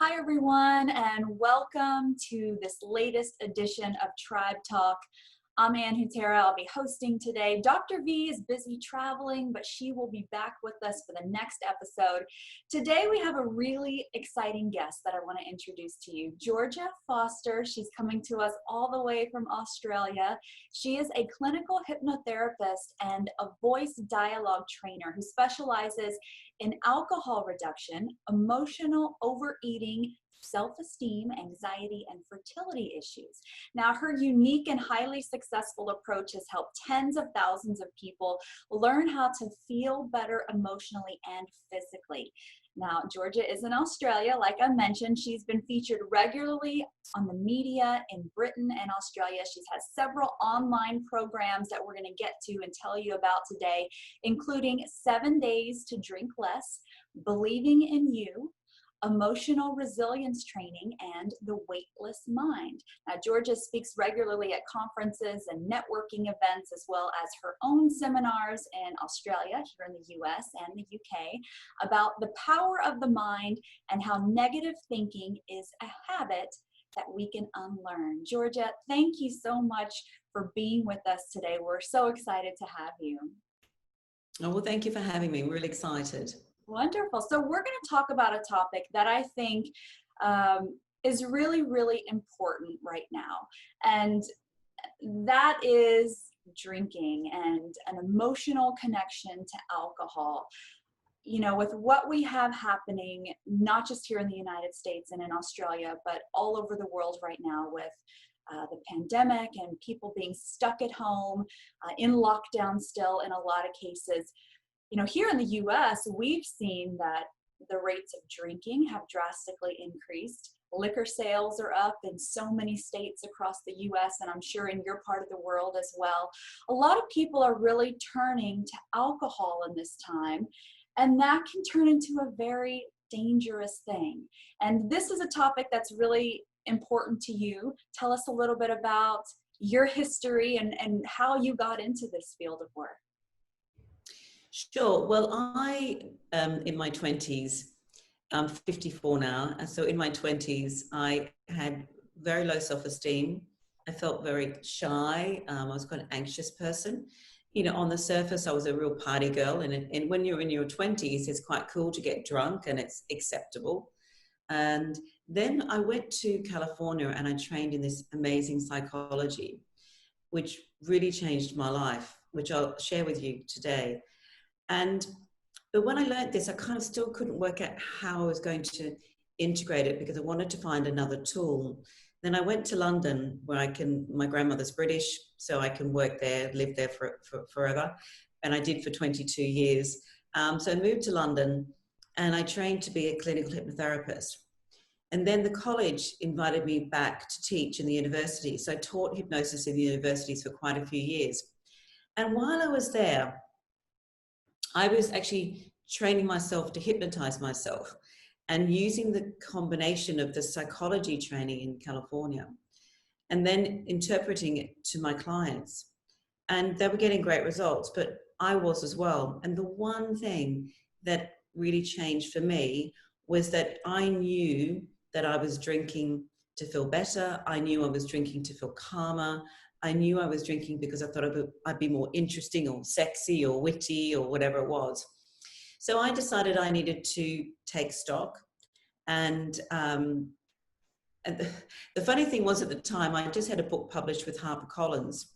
Hi, everyone, and welcome to this latest edition of TribeTalk. I'm Ann Hutera. I'll be hosting today. Dr. V is busy traveling, but she will be back with us for the next episode. Today, we have a really exciting guest that I want to introduce to you, Georgia Foster. She's coming to us all the way from Australia. She is a clinical hypnotherapist and a voice dialogue trainer who specializes in alcohol reduction, emotional overeating, self-esteem, anxiety, and fertility issues. Now, her unique and highly successful approach has helped tens of thousands of people learn how to feel better emotionally and physically. Now, Georgia is in Australia. Like I mentioned, she's been featured regularly on the media in Britain and Australia. She's had several online programs that we're going to get to and tell you about today, including 7 Days to Drink Less, Believing in You, Emotional Resilience Training, and The Weightless Mind. Now, Georgia speaks regularly at conferences and networking events, as well as her own seminars in Australia, here in the US and the UK, about the power of the mind and how negative thinking is a habit that we can unlearn. Georgia, thank you so much for being with us today. We're so excited to have you. Oh, well, thank you for having me. I'm really excited. Wonderful. So we're going to talk about a topic that I think is really, really important right now. And that is drinking and an emotional connection to alcohol. You know, with what we have happening, not just here in the United States and in Australia, but all over the world right now with the pandemic and people being stuck at home, in lockdown still in a lot of cases. You know, here in the US, we've seen that the rates of drinking have drastically increased. Liquor sales are up in so many states across the US, and I'm sure in your part of the world as well. A lot of people are really turning to alcohol in this time, and that can turn into a very dangerous thing. And this is a topic that's really important to you. Tell us a little bit about your history and how you got into this field of work. Sure. Well, I, in my 20s, I'm 54 now. And so in my 20s, I had very low self-esteem. I felt very shy. I was quite an anxious person. You know, on the surface, I was a real party girl. And when you're in your 20s, it's quite cool to get drunk and it's acceptable. And then I went to California and I trained in this amazing psychology, which really changed my life, which I'll share with you today. But when I learned this, I kind of still couldn't work out how I was going to integrate it because I wanted to find another tool. Then I went to London where my grandmother's British, so I can work there, live there for forever. And I did for 22 years. So I moved to London and I trained to be a clinical hypnotherapist. And then the college invited me back to teach in the university. So I taught hypnosis in the universities for quite a few years. And while I was there, I was actually training myself to hypnotize myself and using the combination of the psychology training in California and then interpreting it to my clients. And they were getting great results, but I was as well. And the one thing that really changed for me was that I knew that I was drinking to feel better. I knew I was drinking to feel calmer. I knew I was drinking because I thought I'd be more interesting or sexy or witty or whatever it was. So I decided I needed to take stock. And the funny thing was at the time, I just had a book published with HarperCollins.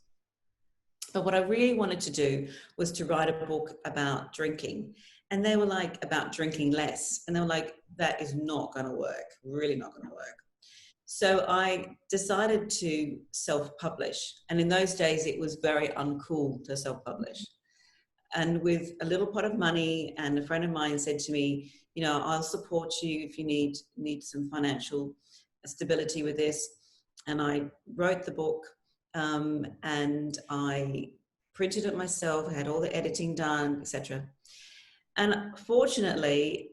But what I really wanted to do was to write a book about drinking. And they were like, about drinking less. And they were like, that is not going to work, really not going to work. So I decided to self-publish. And in those days, it was very uncool to self-publish. And with a little pot of money, and a friend of mine said to me, you know, I'll support you if you need some financial stability with this. And I wrote the book and I printed it myself. I had all the editing done, etc. And fortunately,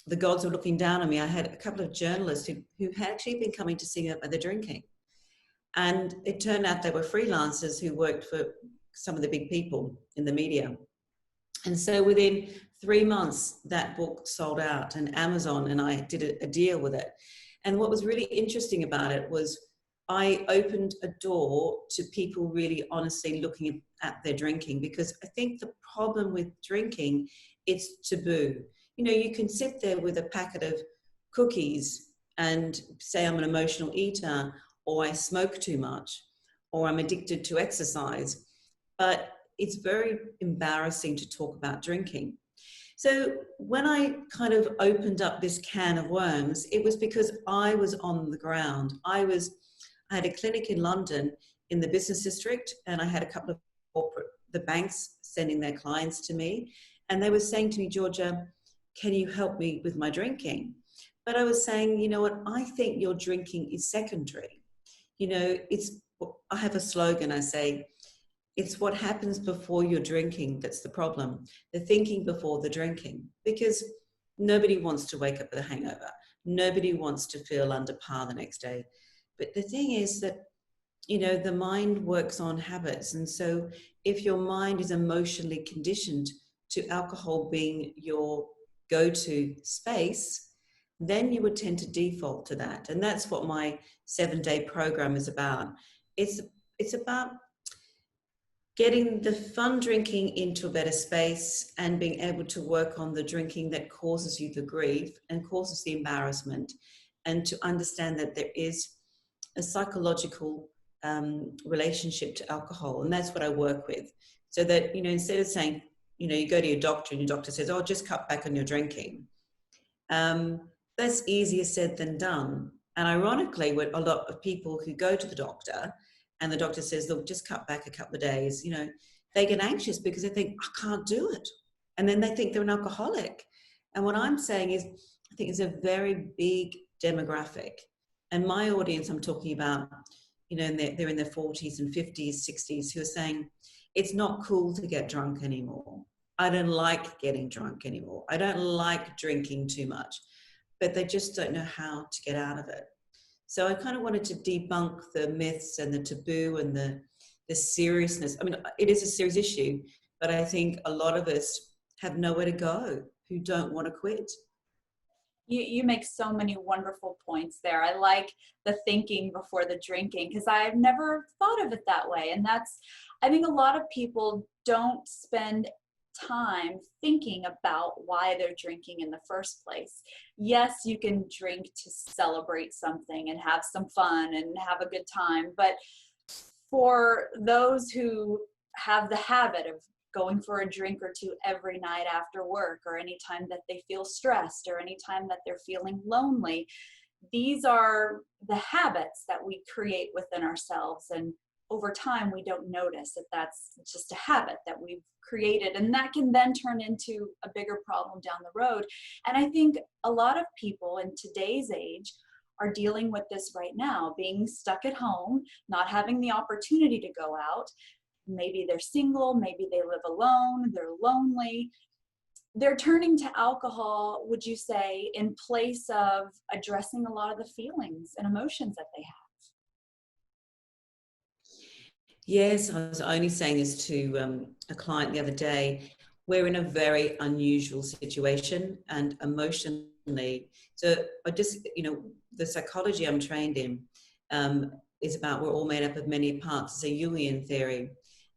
the gods were looking down on me. I had a couple of journalists who had actually been coming to see me about the drinking. And it turned out they were freelancers who worked for some of the big people in the media. And so within 3 months, that book sold out, and Amazon and I did a deal with it. And what was really interesting about it was I opened a door to people really honestly looking at their drinking, because I think the problem with drinking, it's taboo. You know, you can sit there with a packet of cookies and say I'm an emotional eater, or I smoke too much, or I'm addicted to exercise, but it's very embarrassing to talk about drinking. So when I kind of opened up this can of worms, it was because I was on the ground. I had a clinic in London in the business district, and I had a couple of the banks sending their clients to me, and they were saying to me, Georgia, can you help me with my drinking? But I was saying, you know what, I think your drinking is secondary. You know, I have a slogan, I say, it's what happens before you're drinking that's the problem. The thinking before the drinking, because nobody wants to wake up with a hangover. Nobody wants to feel under par the next day. But the thing is that, you know, the mind works on habits. And so if your mind is emotionally conditioned to alcohol being your go-to space, then you would tend to default to that. And that's what my 7-day program is about. It's about getting the fun drinking into a better space and being able to work on the drinking that causes you the grief and causes the embarrassment, and to understand that there is a psychological relationship to alcohol. And that's what I work with. So that, you know, instead of saying, you know, you go to your doctor and your doctor says, oh, just cut back on your drinking. That's easier said than done. And ironically, with a lot of people who go to the doctor and the doctor says, look, just cut back a couple of days, you know, they get anxious because they think, I can't do it. And then they think they're an alcoholic. And what I'm saying is, I think it's a very big demographic. And my audience, I'm talking about, you know, they're in their 40s and 50s, 60s, who are saying, it's not cool to get drunk anymore. I don't like getting drunk anymore. I don't like drinking too much, but they just don't know how to get out of it. So I kind of wanted to debunk the myths and the taboo and the seriousness. I mean, it is a serious issue, but I think a lot of us have nowhere to go who don't want to quit. You make so many wonderful points there. I like the thinking before the drinking, because I've never thought of it that way. And I think a lot of people don't spend time thinking about why they're drinking in the first place. Yes, you can drink to celebrate something and have some fun and have a good time, but for those who have the habit of going for a drink or two every night after work, or anytime that they feel stressed, or anytime that they're feeling lonely, these are the habits that we create within ourselves. And over time, we don't notice that that's just a habit that we've created. And that can then turn into a bigger problem down the road. And I think a lot of people in today's age are dealing with this right now, being stuck at home, not having the opportunity to go out. Maybe they're single, maybe they live alone, they're lonely. They're turning to alcohol, would you say, in place of addressing a lot of the feelings and emotions that they have? Yes, I was only saying this to a client the other day. We're in a very unusual situation, and emotionally. So I just, you know, the psychology I'm trained in is about we're all made up of many parts. It's a Jungian theory.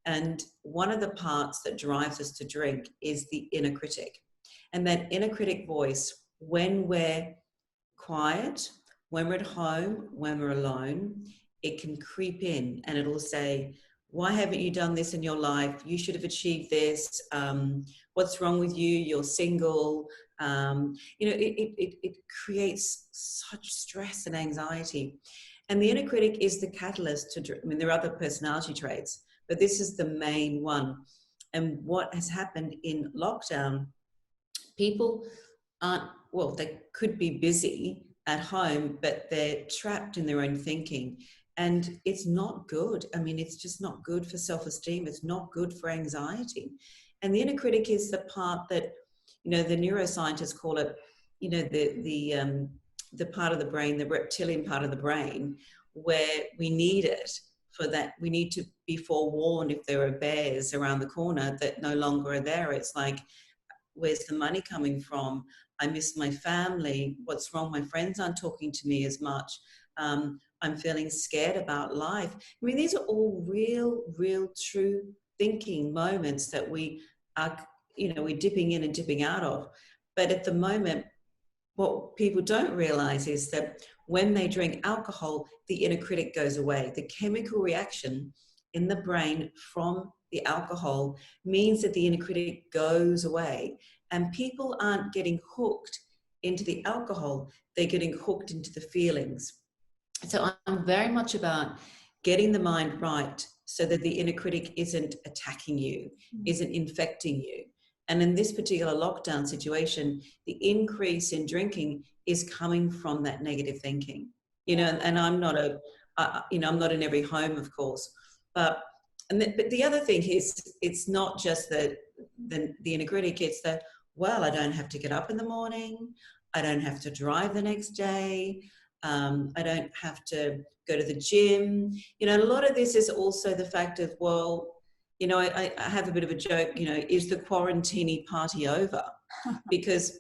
And one of the parts that drives us to drink is the inner critic. And that inner critic voice, when we're quiet, when we're at home, when we're alone, it can creep in and it'll say, why haven't you done this in your life? You should have achieved this. What's wrong with you? You're single. You know, it creates such stress and anxiety. And the inner critic is the catalyst to, I mean, there are other personality traits, but this is the main one. And what has happened in lockdown, people aren't, well, they could be busy at home, but they're trapped in their own thinking. And it's not good. I mean, it's just not good for self-esteem. It's not good for anxiety. And the inner critic is the part that, you know, the neuroscientists call it, you know, the part of the brain, the reptilian part of the brain, where we need it for that. We need to be forewarned if there are bears around the corner that no longer are there. It's like where's the money coming from? I miss my family. What's wrong? My friends aren't talking to me as much. I'm feeling scared about life. I mean, these are all real, true thinking moments that we are, we're dipping in and dipping out of. But at the moment, what people don't realize is that when they drink alcohol, the inner critic goes away. The chemical reaction in the brain from the alcohol means that the inner critic goes away. And people aren't getting hooked into the alcohol, they're getting hooked into the feelings. So I'm very much about getting the mind right so that the inner critic isn't attacking you, isn't infecting you. And in this particular lockdown situation, the increase in drinking is coming from that negative thinking. And I'm not I'm not in every home, of course, but the other thing is, it's not just the inner critic, it's that, well, I don't have to get up in the morning, I don't have to drive the next day, I don't have to go to the gym. A lot of this is also the fact of, well, I have a bit of a joke, is the quarantini party over? Because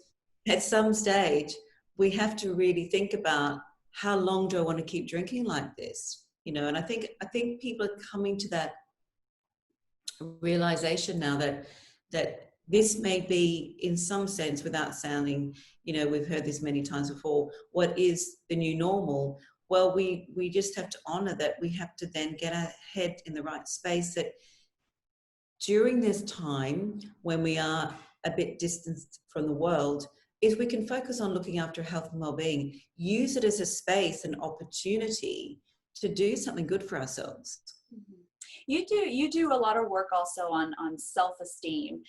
at some stage, we have to really think about, how long do I want to keep drinking like this? And I think people are coming to that realization now that this may be, in some sense, without sounding, we've heard this many times before, what is the new normal? Well, we just have to honor that. We have to then get our head in the right space, that during this time when we are a bit distanced from the world, is we can focus on looking after health and well-being, use it as a space, an opportunity to do something good for ourselves. You do a lot of work also on self-esteem.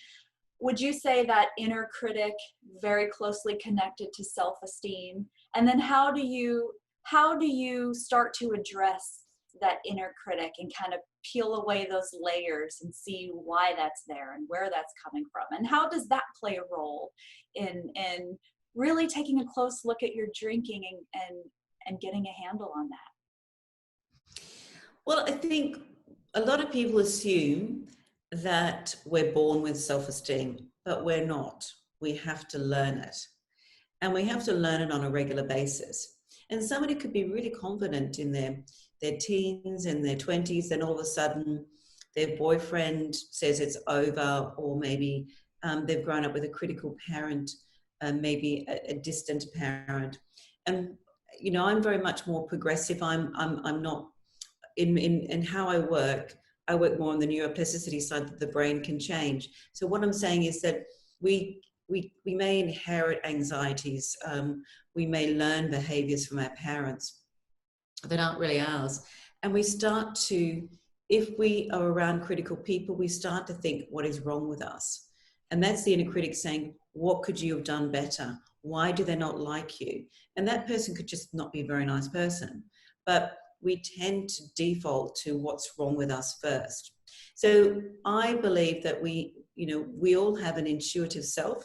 Would you say that inner critic very closely connected to self-esteem? And then how do you start to address that inner critic and kind of peel away those layers and see why that's there and where that's coming from? And how does that play a role in really taking a close look at your drinking and getting a handle on that? Well, I think a lot of people assume that we're born with self-esteem, but we're not. We have to learn it. And we have to learn it on a regular basis. And somebody could be really confident in their teens and their 20s, and all of a sudden their boyfriend says it's over, or maybe they've grown up with a critical parent, maybe a distant parent. And, I'm very much more progressive. I'm not in how I work more on the neuroplasticity side, that the brain can change. So what I'm saying is that we may inherit anxieties. We may learn behaviors from our parents that aren't really ours. And we start to, if we are around critical people, we start to think, what is wrong with us? And that's the inner critic saying, what could you have done better? Why do they not like you? And that person could just not be a very nice person. But we tend to default to what's wrong with us first. So I believe that we all have an intuitive self,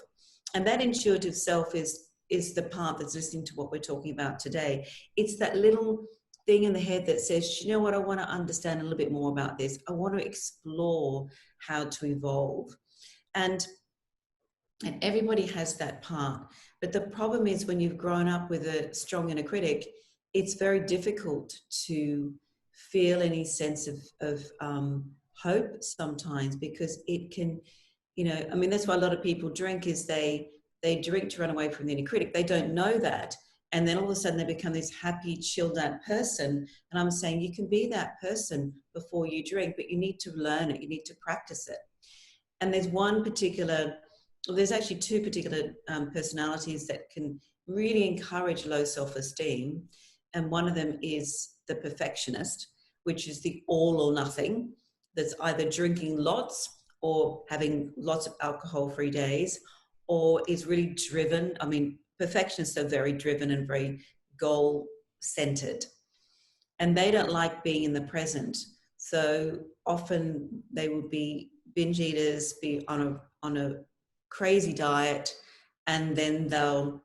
and that intuitive self is the part that's listening to what we're talking about today. It's that little thing in the head that says, you know what, I want to understand a little bit more about this. I want to explore how to evolve. And everybody has that part. But the problem is, when you've grown up with a strong inner critic, it's very difficult to feel any sense of hope sometimes, because it can, that's why a lot of people drink, is they drink to run away from the inner critic. They don't know that. And then all of a sudden they become this happy, chilled out person. And I'm saying, you can be that person before you drink, but you need to learn it. You need to practice it. And there's there's actually two particular personalities that can really encourage low self-esteem. And one of them is the perfectionist, which is the all or nothing, that's either drinking lots or having lots of alcohol-free days, or is really driven. I mean, perfectionists are very driven and very goal-centered, and they don't like being in the present. So often they will be binge eaters, be on a crazy diet, and then they'll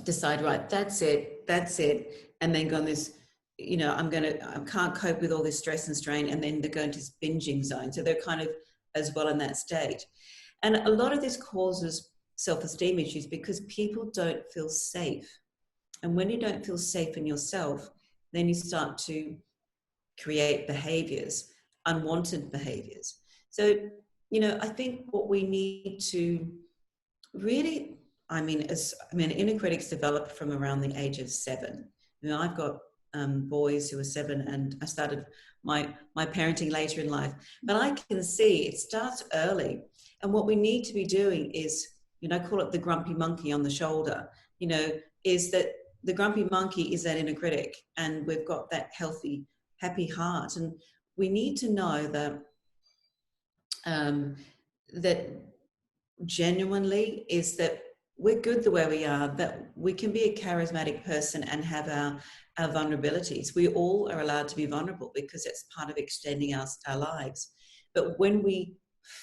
decide, right, that's it, and then go on this, I can't cope with all this stress and strain, and then they go into this binging zone. So they're kind of as well in that state. And a lot of this causes self-esteem issues because people don't feel safe. And when you don't feel safe in yourself, then you start to create behaviors, unwanted behaviors. So, I think what we need to really, inner critics developed from around the age of 7. I've got boys who are 7, and I started my parenting later in life, but I can see it starts early. And what we need to be doing is, I call it the grumpy monkey on the shoulder, is that the grumpy monkey is that inner critic, and we've got that healthy, happy heart. And we need to know that, that genuinely is that we're good the way we are, that we can be a charismatic person and have our vulnerabilities. We all are allowed to be vulnerable because it's part of extending our lives. But when we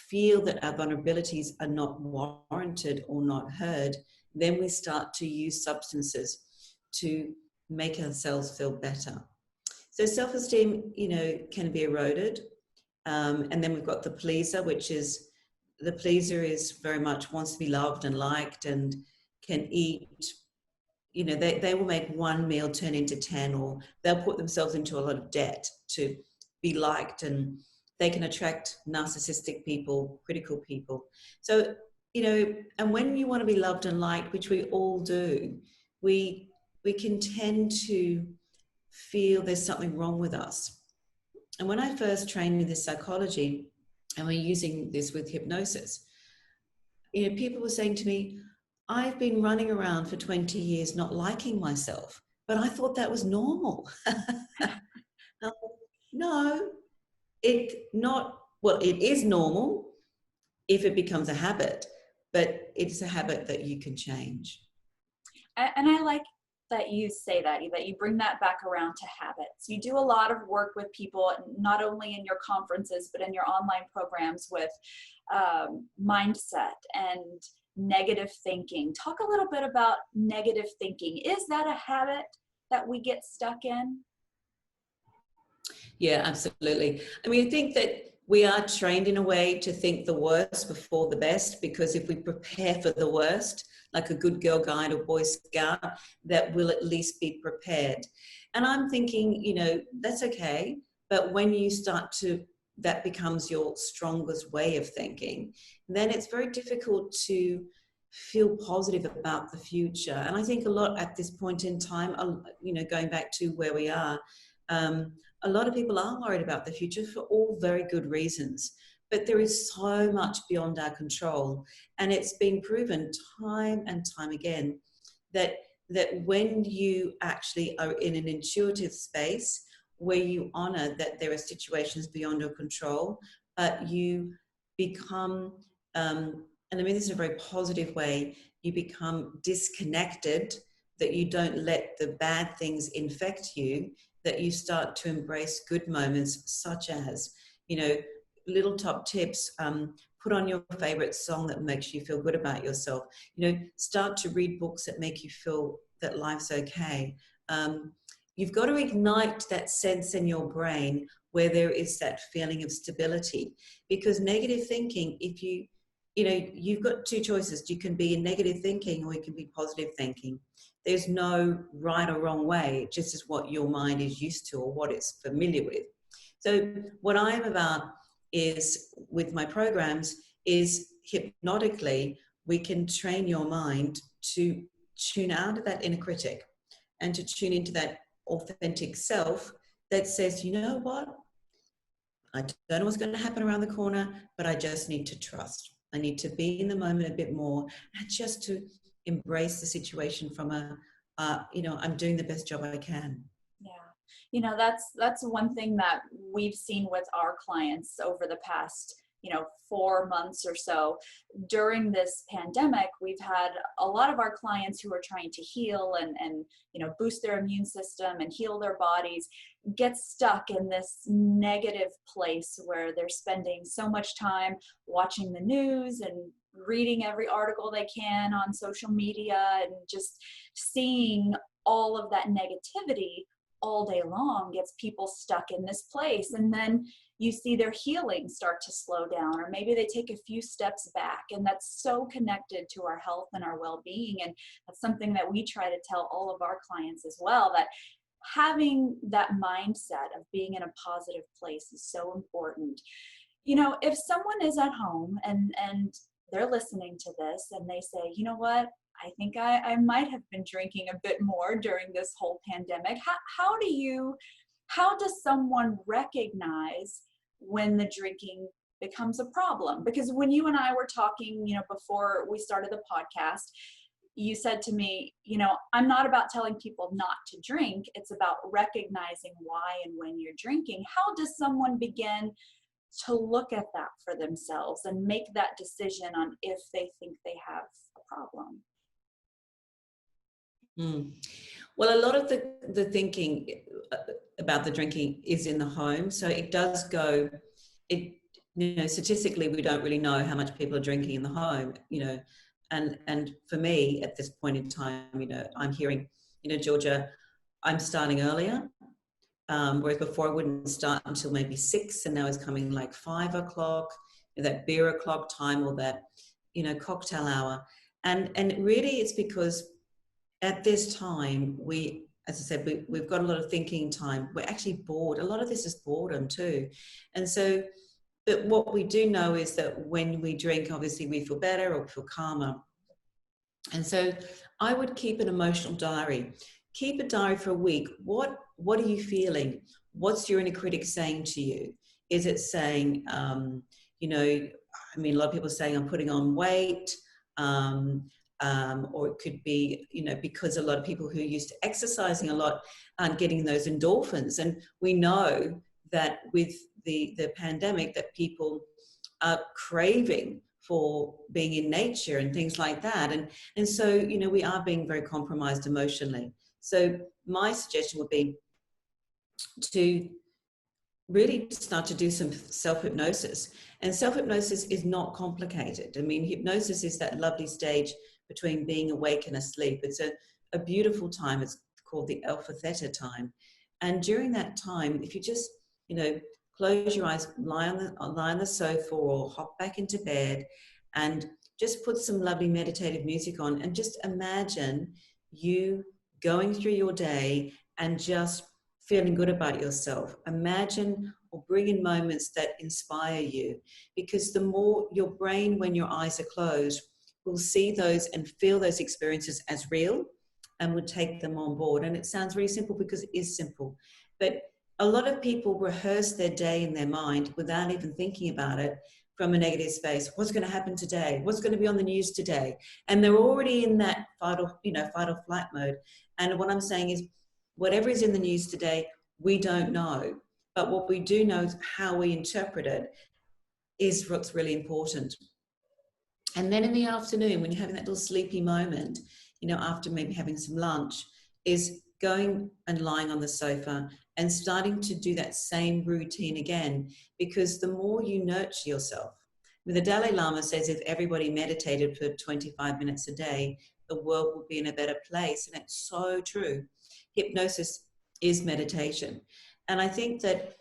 feel that our vulnerabilities are not warranted or not heard, then we start to use substances to make ourselves feel better. So self-esteem, can be eroded. And then we've got the pleaser, which is, the pleaser is very much wants to be loved and liked and can eat, they will make one meal turn into 10, or they'll put themselves into a lot of debt to be liked, and they can attract narcissistic people, critical people. So, and when you want to be loved and liked, which we all do, we can tend to feel there's something wrong with us. And when I first trained in this psychology, and we're using this with hypnosis, people were saying to me, I've been running around for 20 years not liking myself, but I thought that was normal. No, it is normal if it becomes a habit, but it's a habit that you can change. And I like that you say that you bring that back around to habits. You do a lot of work with people, not only in your conferences, but in your online programs with mindset and negative thinking. Talk a little bit about negative thinking. Is that a habit that we get stuck in? Yeah, absolutely. I think that we are trained in a way to think the worst before the best, because if we prepare for the worst, like a good Girl Guide or Boy Scout, that will at least be prepared. And I'm thinking, that's okay. But when you start to, that becomes your strongest way of thinking, then it's very difficult to feel positive about the future. And I think a lot at this point in time, going back to where we are, a lot of people are worried about the future for all very good reasons. But there is so much beyond our control. And it's been proven time and time again that when you actually are in an intuitive space where you honor that there are situations beyond your control, but you become, and I mean this in a very positive way, you become disconnected, that you don't let the bad things infect you, that you start to embrace good moments, such as, little top tips, put on your favorite song that makes you feel good about yourself, start to read books that make you feel that life's okay. You've got to ignite that sense in your brain where there is that feeling of stability, because negative thinking, if you've got two choices. You can be in negative thinking or you can be positive thinking. There's no right or wrong way. It just is what your mind is used to or what it's familiar with. So what I'm about is, with my programs, is hypnotically, we can train your mind to tune out of that inner critic and to tune into that authentic self that says, you know what? I don't know what's going to happen around the corner, but I just need to trust. I need to be in the moment a bit more, and just to embrace the situation from I'm doing the best job I can. Yeah. That's one thing that we've seen with our clients over the past, 4 months or so. During this pandemic, we've had a lot of our clients who are trying to heal and boost their immune system and heal their bodies, get stuck in this negative place where they're spending so much time watching the news and reading every article they can on social media and just seeing all of that negativity all day long, gets people stuck in this place. And then you see their healing start to slow down, or maybe they take a few steps back. And that's so connected to our health and our well-being. And that's something that we try to tell all of our clients as well, that having that mindset of being in a positive place is so important. You know, if someone is at home and they're listening to this and they say, you know what, I think I might have been drinking a bit more during this whole pandemic. How does someone recognize when the drinking becomes a problem? Because when you and I were talking, you know, before we started the podcast, you said to me, you know, I'm not about telling people not to drink. It's about recognizing why and when you're drinking. How does someone begin to look at that for themselves and make that decision on if they think they have a problem? Well, a lot of the thinking about the drinking is in the home. So it does go, statistically, we don't really know how much people are drinking in the home, and for me at this point in time, I'm hearing, Georgia, I'm starting earlier. Whereas before I wouldn't start until maybe 6, and now it's coming like 5 o'clock, that beer o'clock time, or that, cocktail hour. And really it's because at this time, as I said, we've got a lot of thinking time. We're actually bored. A lot of this is boredom too. And so, but what we do know is that when we drink, obviously we feel better or feel calmer. And so I would keep an emotional diary. Keep a diary for a week. What are you feeling? What's your inner critic saying to you? Is it saying, a lot of people are saying I'm putting on weight, or it could be, because a lot of people who are used to exercising a lot aren't getting those endorphins. And we know that with the pandemic that people are craving for being in nature and things like that. And so, we are being very compromised emotionally. So my suggestion would be to really start to do some self-hypnosis. And self-hypnosis is not complicated. I mean, hypnosis is that lovely stage between being awake and asleep. It's a beautiful time. It's called the alpha theta time. And during that time, if you just, close your eyes, lie on the sofa or hop back into bed and just put some lovely meditative music on, and just imagine you going through your day and just feeling good about yourself. Imagine or bring in moments that inspire you, because the more your brain, when your eyes are closed, will see those and feel those experiences as real and would take them on board. And it sounds really simple because it is simple, but a lot of people rehearse their day in their mind without even thinking about it from a negative space. What's going to happen today? What's going to be on the news today? And they're already in that fight or flight mode. And what I'm saying is, whatever is in the news today, we don't know. But what we do know is how we interpret it is what's really important. And then in the afternoon, when you're having that little sleepy moment, after maybe having some lunch, is going and lying on the sofa and starting to do that same routine again, because the more you nurture yourself. The Dalai Lama says if everybody meditated for 25 minutes a day, the world would be in a better place. And it's so true. Hypnosis is meditation. And I think that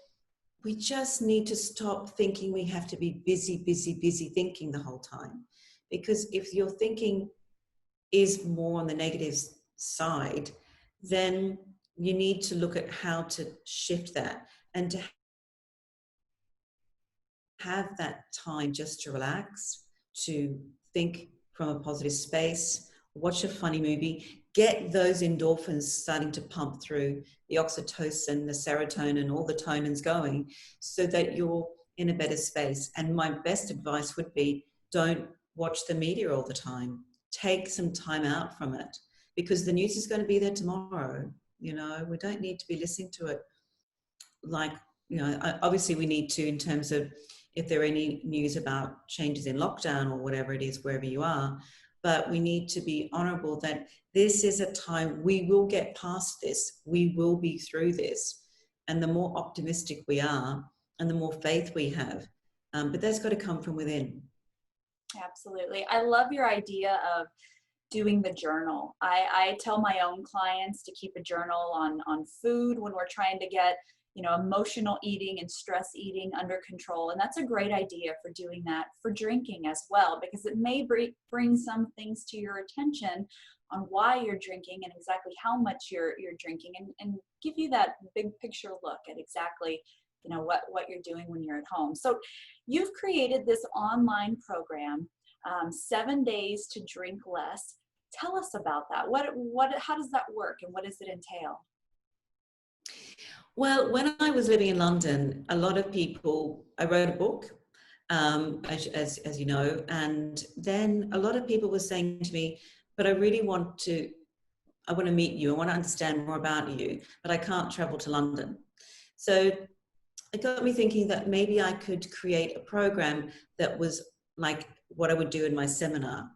we just need to stop thinking we have to be busy thinking the whole time. Because if your thinking is more on the negative side, then you need to look at how to shift that and to have that time just to relax, to think from a positive space, watch a funny movie, get those endorphins starting to pump through, the oxytocin, the serotonin, all the tonins going, so that you're in a better space. And my best advice would be, don't watch the media all the time. Take some time out from it, because the news is going to be there tomorrow. We don't need to be listening to it. Obviously we need to, in terms of if there are any news about changes in lockdown or whatever it is, wherever you are, but we need to be honorable that this is a time we will get past this. We will be through this. And the more optimistic we are and the more faith we have, but that's got to come from within. Absolutely. I love your idea of doing the journal. I tell my own clients to keep a journal on food when we're trying to get emotional eating and stress eating under control. And that's a great idea for doing that for drinking as well, because it may bring some things to your attention on why you're drinking and exactly how much you're drinking, and give you that big picture look at exactly what you're doing when you're at home. So you've created this online program, 7 days to drink less. Tell us about that. How does that work, and what does it entail? Well, when I was living in London, a lot of people, I wrote a book, as you know, and then a lot of people were saying to me, but I want to meet you. I want to understand more about you, but I can't travel to London. So it got me thinking that maybe I could create a program that was like what I would do in my seminar.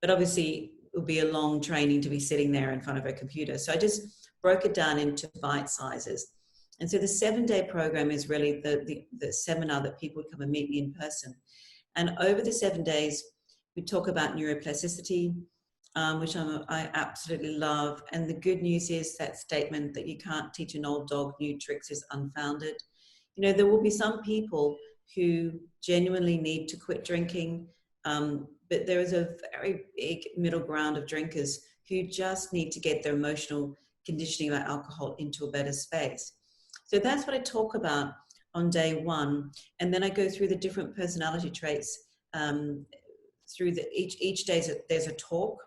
But obviously it would be a long training to be sitting there in front of a computer. So I just broke it down into bite sizes. And so the 7-day program is really the seminar that people would come and meet me in person. And over the 7 days, we talk about neuroplasticity, which I absolutely love. And the good news is that statement that you can't teach an old dog new tricks is unfounded. There will be some people who genuinely need to quit drinking, but there is a very big middle ground of drinkers who just need to get their emotional conditioning about alcohol into a better space. So that's what I talk about on day 1. And then I go through the different personality traits. Through each day there's a talk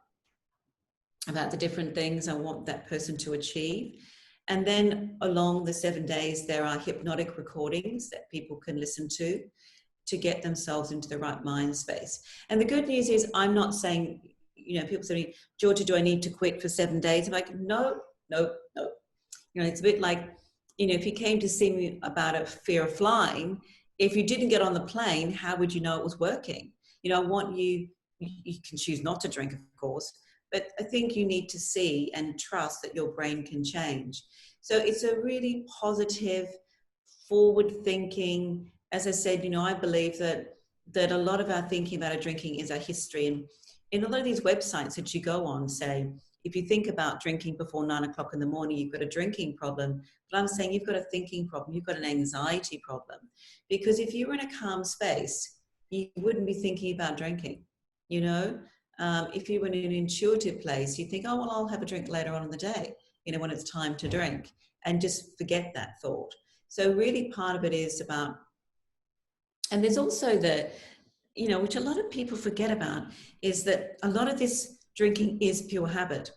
about the different things I want that person to achieve. And then along the 7 days, there are hypnotic recordings that people can listen to get themselves into the right mind space. And the good news is I'm not saying, people say, Georgia, do I need to quit for 7 days? I'm like, no. It's a bit like, if you came to see me about a fear of flying, if you didn't get on the plane, how would you know it was working? I want you can choose not to drink, of course, but I think you need to see and trust that your brain can change. So it's a really positive, forward-thinking, as I said, I believe that a lot of our thinking about our drinking is our history. And in a lot of these websites that you go on, say, if you think about drinking before 9 o'clock in the morning, you've got a drinking problem. But I'm saying you've got a thinking problem, you've got an anxiety problem. Because if you were in a calm space, you wouldn't be thinking about drinking, If you were in an intuitive place, you think, oh, well, I'll have a drink later on in the day, when it's time to drink, and just forget that thought. So really part of it is about, and there's also which a lot of people forget about, is that a lot of this drinking is pure habit.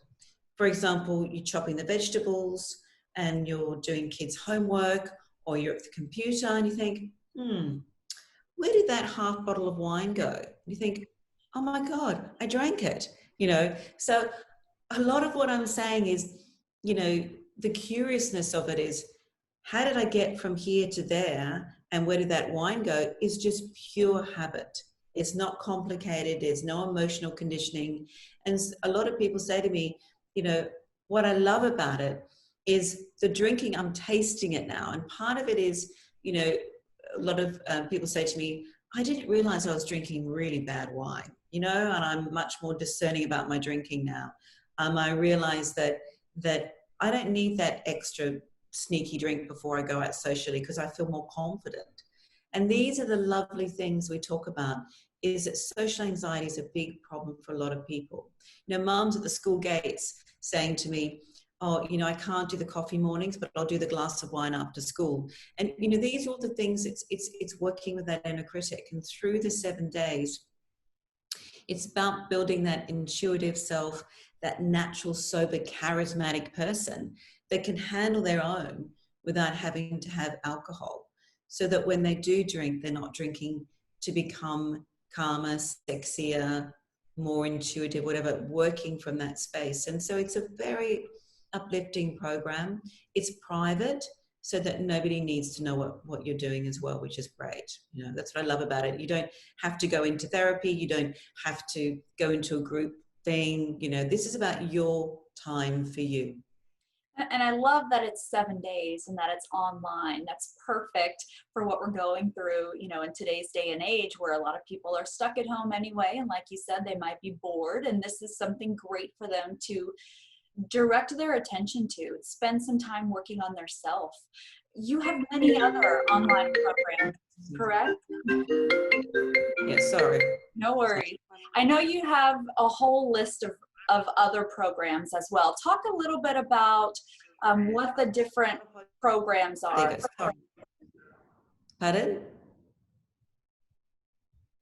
For example, you're chopping the vegetables and you're doing kids' homework, or you're at the computer and you think, where did that half bottle of wine go? And you think, oh my God, I drank it, So a lot of what I'm saying is, the curiousness of it is, how did I get from here to there? And where did that wine go? Is just pure habit. It's not complicated. There's no emotional conditioning. And a lot of people say to me, what I love about it is the drinking, I'm tasting it now. And part of it is, a lot of people say to me, I didn't realize I was drinking really bad wine, and I'm much more discerning about my drinking now. I realize that I don't need that extra sneaky drink before I go out socially, because I feel more confident. And these are the lovely things we talk about, is that social anxiety is a big problem for a lot of people. Moms at the school gates saying to me, oh, I can't do the coffee mornings, but I'll do the glass of wine after school. And, these are all the things, it's working with that inner critic. And through the 7 days, it's about building that intuitive self, that natural, sober, charismatic person that can handle their own without having to have alcohol. So that when they do drink, they're not drinking to become calmer, sexier, more intuitive, whatever, working from that space. And so it's a very uplifting program. It's private, so that nobody needs to know what you're doing as well, which is great. That's what I love about it. You don't have to go into therapy. You don't have to go into a group thing. This is about your time for you. And I love that it's 7 days and that it's online. That's perfect for what we're going through, in today's day and age, where a lot of people are stuck at home anyway. And like you said, they might be bored. And this is something great for them to direct their attention to, spend some time working on their self. you have many other online programs, correct? Yeah, sorry. No worries. I know you have a whole list of other programs as well. Talk a little bit about what the different programs There are. you go. Sorry. Pardon?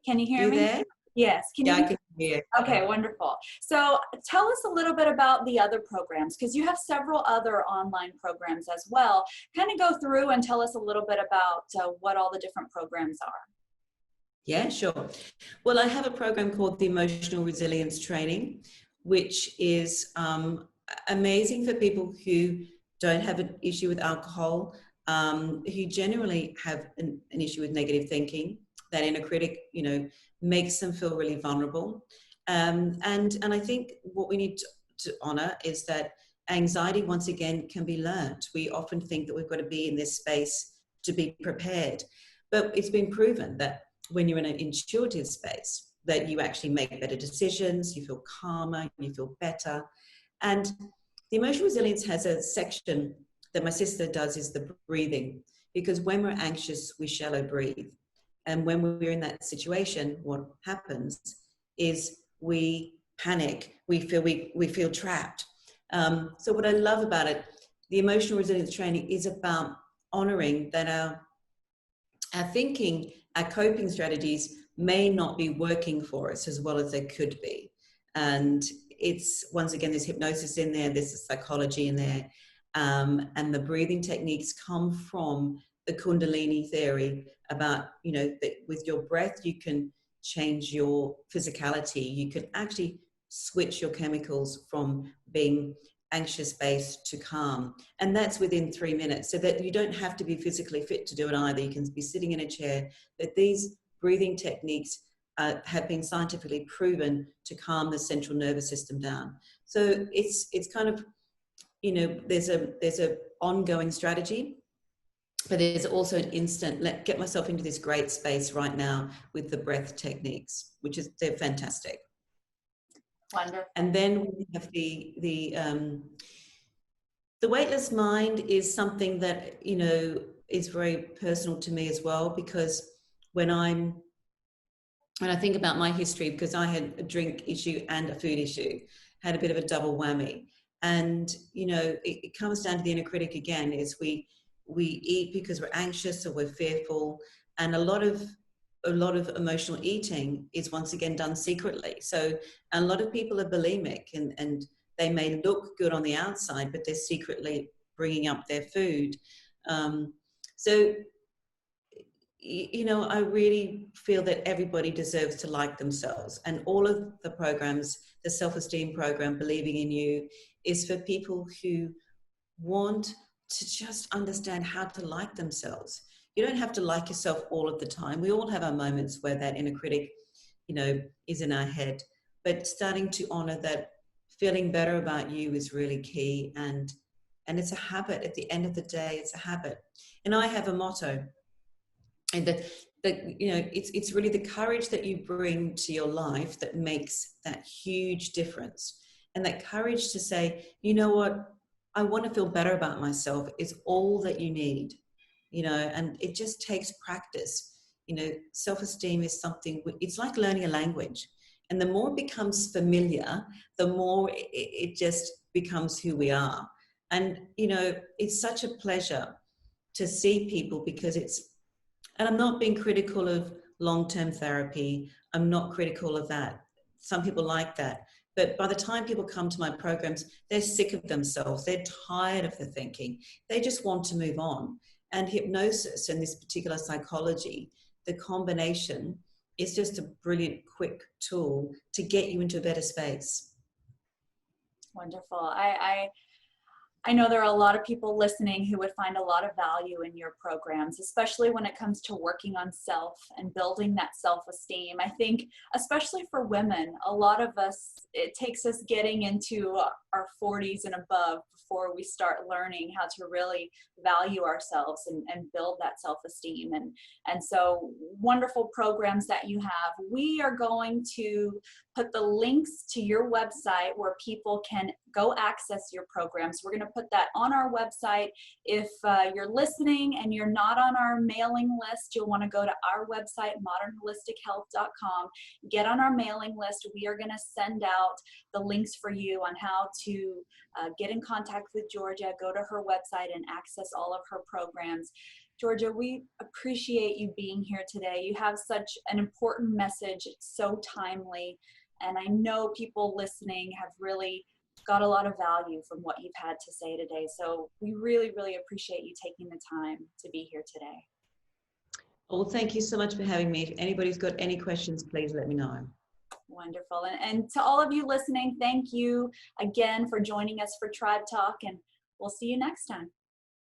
Can you hear You me? there? Yes. Can Yeah, I you? can hear. Okay, wonderful. So tell us a little bit about the other programs, because you have several other online programs as well. Kind of go through and tell us a little bit about what all the different programs are. Yeah, sure. Well, I have a program called the Emotional Resilience Training, which is amazing for people who don't have an issue with alcohol, who generally have an issue with negative thinking. That inner critic, makes them feel really vulnerable. And I think what we need to honor is that anxiety, once again, can be learned. We often think that we've got to be in this space to be prepared, but it's been proven that when you're in an intuitive space, that you actually make better decisions, you feel calmer, you feel better. And the emotional resilience has a section that my sister does, is the breathing, because when we're anxious, we shallow breathe. And when we're in that situation, what happens is we panic, we feel trapped. So what I love about it, the emotional resilience training, is about honoring that our thinking, our coping strategies may not be working for us as well as they could be. And it's, once again, there's hypnosis in there, there's psychology in there, and the breathing techniques come from the Kundalini theory about, that with your breath, you can change your physicality. You can actually switch your chemicals from being anxious based to calm, and that's within 3 minutes, so that you don't have to be physically fit to do it either. You can be sitting in a chair. But these breathing techniques have been scientifically proven to calm the central nervous system down. So it's kind of, there's a ongoing strategy, but there's also an instant, get myself into this great space right now with the breath techniques, they're fantastic. Wonderful. And then we have the weightless mind is something that, is very personal to me as well, because when I think about my history, because I had a drink issue and a food issue, had a bit of a double whammy. And, it comes down to the inner critic again, is we eat because we're anxious or we're fearful. And a lot of emotional eating is, once again, done secretly. So a lot of people are bulimic, and they may look good on the outside, but they're secretly bringing up their food. So, I really feel that everybody deserves to like themselves. And all of the programs, the self-esteem program, Believing in You, is for people who want to just understand how to like themselves. You don't have to like yourself all of the time. We all have our moments where that inner critic, is in our head. But starting to honor that feeling better about you is really key. And it's a habit. At the end of the day, it's a habit. And I have a motto, and that it's really the courage that you bring to your life that makes that huge difference. And that courage to say, you know what, I want to feel better about myself, is all that you need, and it just takes practice. Self-esteem is something, it's like learning a language. And the more it becomes familiar, the more it just becomes who we are. And, it's such a pleasure to see people, because and I'm not being critical of long-term therapy. I'm not critical of that. Some people like that. But by the time people come to my programs, they're sick of themselves. They're tired of the thinking. They just want to move on. And hypnosis and this particular psychology, the combination, is just a brilliant, quick tool to get you into a better space. Wonderful. I know there are a lot of people listening who would find a lot of value in your programs, especially when it comes to working on self and building that self-esteem. I think, especially for women, a lot of us, it takes us getting into our 40s and above before we start learning how to really value ourselves and build that self-esteem. And so wonderful programs that you have. We are going to put the links to your website where people can go access your programs. We're going to put that on our website. If you're listening and you're not on our mailing list, you'll want to go to our website, modernholistichealth.com, get on our mailing list. We are going to send out the links for you on how to get in contact with Georgia, go to her website and access all of her programs. Georgia, we appreciate you being here today. You have such an important message. It's so timely. And I know people listening have really got a lot of value from what you've had to say today. So we really, really appreciate you taking the time to be here today. Well, thank you so much for having me. If anybody's got any questions, please let me know. Wonderful. And to all of you listening, thank you again for joining us for Tribe Talk, and we'll see you next time.